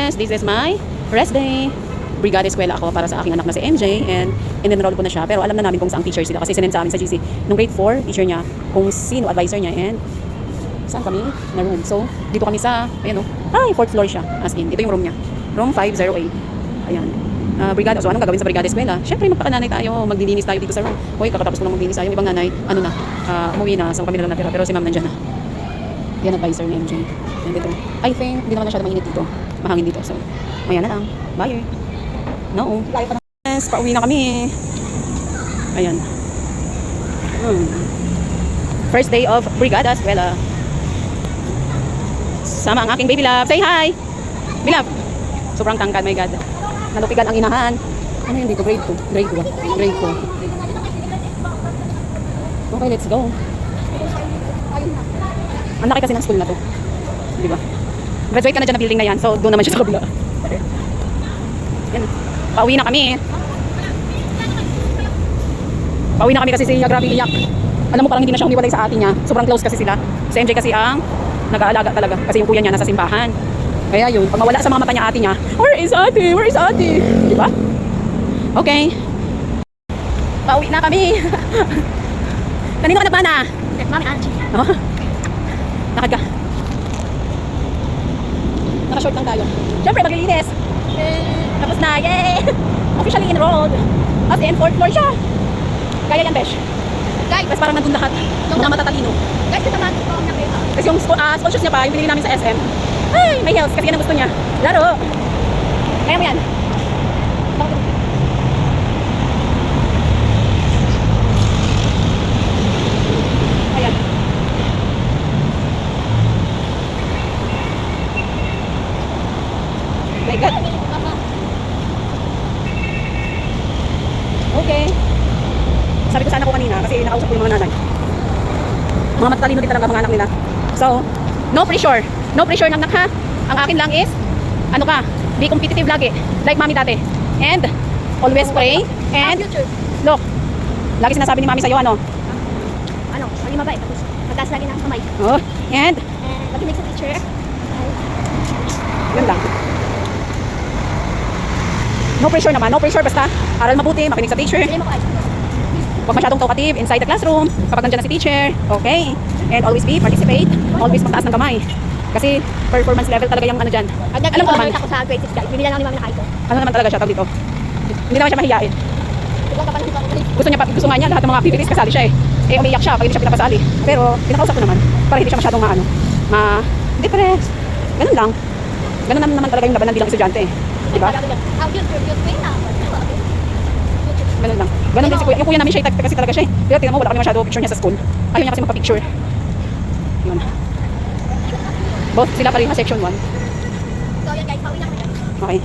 Marites. This is my rest day. Brigada Eskwela ako para sa aking anak na si MJ and in-enroll ko na siya. Pero alam na namin kung saang teacher sila kasi sinend sa amin sa GC. Nung grade 4, teacher niya, kung sino advisor niya and saan kami na room. So, dito kami sa, ayan o, 4th floor siya. As in, ito yung room niya. Room 508. Ayan. Brigada. So, anong gagawin sa Brigada Eskwela? Siyempre, magpakananay tayo, maglilinis tayo dito sa room. Hoy, kakatapos ko lang maglinis tayo. Yung ibang nanay, umuwi na, so kami na lang natira. Pero si ma'am nandyan na. Yan advisor ni MJ. Nandito. I think, hindi naman masyado mainit dito. Mahangin dito. So, maya na lang. Bye. No. Layo pa na. Yes, pauwi na kami. Ayan. First day of Brigada Eskwela. Sama ang aking baby love. Say hi! Baby love. Sobrang tangkad, my God. Nalupigan ang inahan. Ano yun dito? Grade 2. Grade 2 ba? Grade 2. Okay, let's go. Ang laki kasi ng school na to. Di ba? Graduate ka na dyan na building na yan. So, doon naman siya sa kabila. Yan. Pauwi na kami. Pauwi na kami kasi siya grabe iyak. Alam mo parang hindi na siya umiwalay sa atin niya. Sobrang close kasi sila. Si MJ kasi ang nag-aalaga talaga. Kasi yung kuya niya nasa simbahan. Kaya yun, pag mawala sa mga mata niya ate niya, where is ate? Where is ate? Diba? Okay. Pauwi na kami. Kanino ka nagmana? Mami Angie. Oh. Nakad ka. Naka-short lang tayo. Siyempre, maglilinis. Tapos na, yay! Officially enrolled. As in, 4th floor siya. Kaya yan, Besh. Guys, Mas parang nandun lahat. Mga matatalino. guys, ito naman ito. Kasi yung school shoes niya pa, yung binili namin sa SM. Ay, may heels. Kasi yan ang gusto niya. Laro. Kaya mo yan. Ayan. My God. Okay. Sabi ko sana ko kanina kasi nakausap ko yung mga nanay. Mga matatalino din talaga mga anak nila. So, no pressure. No pressure ng ha. Ang akin lang is, ano ka, be competitive lagi. Like mami dati. And, always pray. And, look, lagi sinasabi ni mami sa'yo, ano? Ano? Mali mabait. Tapos, magtaas lagi ng kamay. Oh, and, Makinig sa teacher. yun lang. No pressure naman. No pressure. Basta, aral mabuti, makinig sa teacher. Hindi mo ko ay. Huwag masyadong talkative inside the classroom kapag nandiyan na si teacher. Okay. And always participate. Always magtaas ng kamay. Kasi performance level talaga yung ano dyan. Alam ko naman. Ako sa grade 6 guys. Binila lang ni mami na kaito. Ano naman talaga siya tawag dito. Hindi naman siya mahihain. Biglang ka pa lang Gusto nga niya lahat ng mga activities kasali siya eh. Eh umiiyak siya pag hindi siya pinapasali. Pero pinakausap ko naman para hindi siya masyadong ma-depress. Ganun lang. Ganun naman talaga yung labanan bilang estudyante eh. Diba? Ganun lang. Ganun din si kuya. Yung kuya namin siya kasi talaga siya eh. Pero tingnan mo wala kami masyado picture niya sa school. Ayaw niya kasi magpa-picture. Yun. Both sila pa rin na section 1. So yun guys, pauwi na kami. Okay.